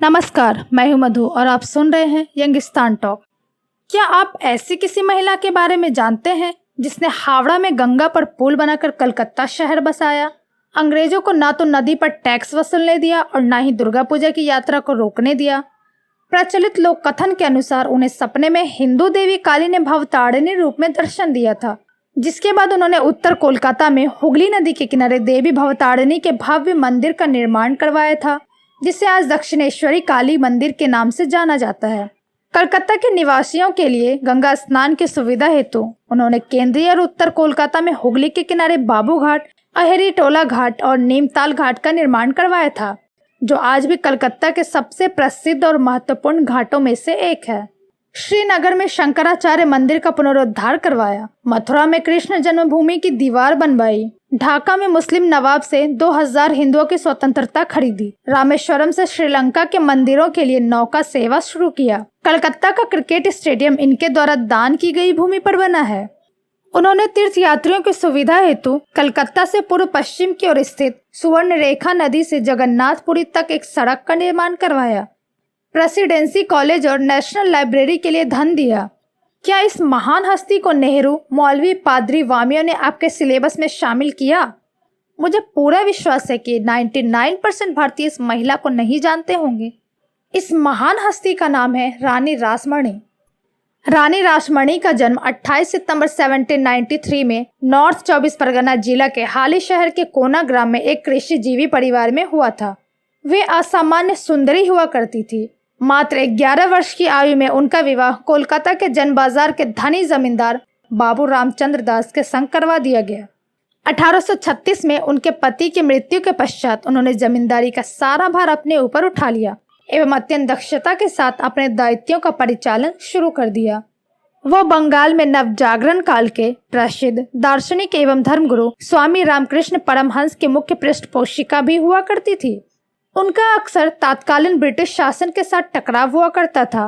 नमस्कार, मैं हूं मधु और आप सुन रहे हैं यंगिस्तान टॉक। क्या आप ऐसी किसी महिला के बारे में जानते हैं जिसने हावड़ा में गंगा पर पुल बनाकर कलकत्ता शहर बसाया, अंग्रेजों को ना तो नदी पर टैक्स वसूलने दिया और ना ही दुर्गा पूजा की यात्रा को रोकने दिया। प्रचलित लोक कथन के अनुसार उन्हें सपने में हिंदू देवी काली ने भवतारिणी रूप में दर्शन दिया था, जिसके बाद उन्होंने उत्तर कोलकाता में हुगली नदी के किनारे देवी भवतारिणी के भव्य मंदिर का निर्माण करवाया था, जिसे आज दक्षिणेश्वरी काली मंदिर के नाम से जाना जाता है। कलकत्ता के निवासियों के लिए गंगा स्नान की सुविधा हेतु उन्होंने केंद्रीय और उत्तर कोलकाता में हुगली के किनारे बाबू घाट, अहेरी टोला घाट और नीमताल घाट का निर्माण करवाया था, जो आज भी कलकत्ता के सबसे प्रसिद्ध और महत्वपूर्ण घाटों में से एक है। श्रीनगर में शंकराचार्य मंदिर का पुनरुद्धार करवाया, मथुरा में कृष्ण जन्मभूमि की दीवार बनवाई, ढाका में मुस्लिम नवाब से 2000 हिंदुओं की स्वतंत्रता खरीदी, रामेश्वरम से श्रीलंका के मंदिरों के लिए नौका सेवा शुरू किया। कलकत्ता का क्रिकेट स्टेडियम इनके द्वारा दान की गई भूमि पर बना है। उन्होंने तीर्थ यात्रियों की सुविधा हेतु कलकत्ता से पूर्व पश्चिम की ओर स्थित सुवर्ण रेखा नदी से जगन्नाथपुरी तक एक सड़क का निर्माण करवाया, प्रेसिडेंसी कॉलेज और नेशनल लाइब्रेरी के लिए धन दिया। क्या इस महान हस्ती को नेहरू, मौलवी, पादरी, वामियों ने आपके सिलेबस में शामिल किया? मुझे पूरा विश्वास है कि 99% भारतीय इस महिला को नहीं जानते होंगे। इस महान हस्ती का नाम है रानी रासमणी। रानी रासमणी का जन्म 28 सितंबर 1793 में नॉर्थ 24 परगना जिला के हाली शहर के कोना ग्राम में एक कृषिजीवी परिवार में हुआ था। वे असामान्य सुंदरी हुआ करती थी। मात्र 11 वर्ष की आयु में उनका विवाह कोलकाता के जन बाजार के धनी जमींदार बाबू रामचंद्र दास के संग करवा दिया गया। 1836 में उनके पति की मृत्यु के पश्चात उन्होंने जमींदारी का सारा भार अपने ऊपर उठा लिया एवं अत्यंत दक्षता के साथ अपने दायित्वों का परिचालन शुरू कर दिया। वो बंगाल में नवजागरण काल के प्रसिद्ध दार्शनिक एवं धर्मगुरु स्वामी रामकृष्ण परमहंस के मुख्य पृष्ठपोषिका भी हुआ करती थी। उनका अक्सर तत्कालीन ब्रिटिश शासन के साथ टकराव हुआ करता था।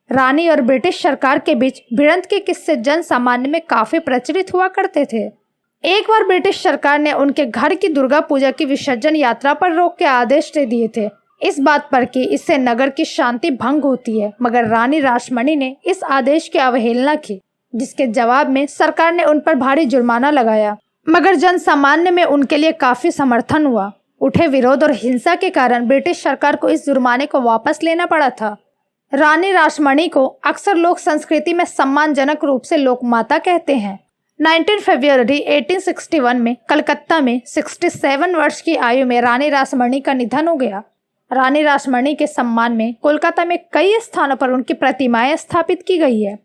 रानी और ब्रिटिश सरकार के बीच भिड़ंत के किस्से जन सामान्य में काफी प्रचलित हुआ करते थे। एक बार ब्रिटिश सरकार ने उनके घर की दुर्गा पूजा की विसर्जन यात्रा पर रोक के आदेश दे दिए थे, इस बात पर कि इससे नगर की शांति भंग होती है, मगर रानी रासमणी ने इस आदेश की अवहेलना की, जिसके जवाब में सरकार ने उन पर भारी जुर्माना लगाया, मगर जन सामान्य में उनके लिए काफी समर्थन हुआ। उठे विरोध और हिंसा के कारण ब्रिटिश सरकार को इस जुर्माने को वापस लेना पड़ा था। रानी रासमणी को अक्सर लोक संस्कृति में सम्मानजनक रूप से लोकमाता कहते हैं। 19 फरवरी 1861 में कलकत्ता में 67 वर्ष की आयु में रानी रासमणी का निधन हो गया। रानी रासमणी के सम्मान में कोलकाता में कई स्थानों पर उनकी प्रतिमाएं स्थापित की गई है।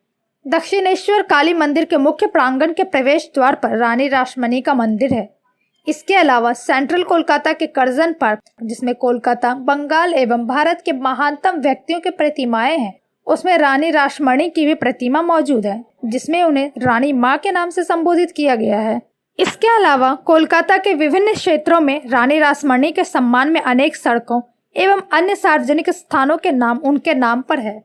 दक्षिणेश्वर काली मंदिर के मुख्य प्रांगण के प्रवेश द्वार पर रानी रासमणी का मंदिर है। इसके अलावा सेंट्रल कोलकाता के कर्जन पार्क, जिसमें कोलकाता, बंगाल एवं भारत के महानतम व्यक्तियों के प्रतिमाएं हैं, उसमें रानी रासमणी की भी प्रतिमा मौजूद है, जिसमें उन्हें रानी माँ के नाम से संबोधित किया गया है। इसके अलावा कोलकाता के विभिन्न क्षेत्रों में रानी रासमणी के सम्मान में अनेक सड़कों एवं अन्य सार्वजनिक स्थानों के नाम उनके नाम पर है।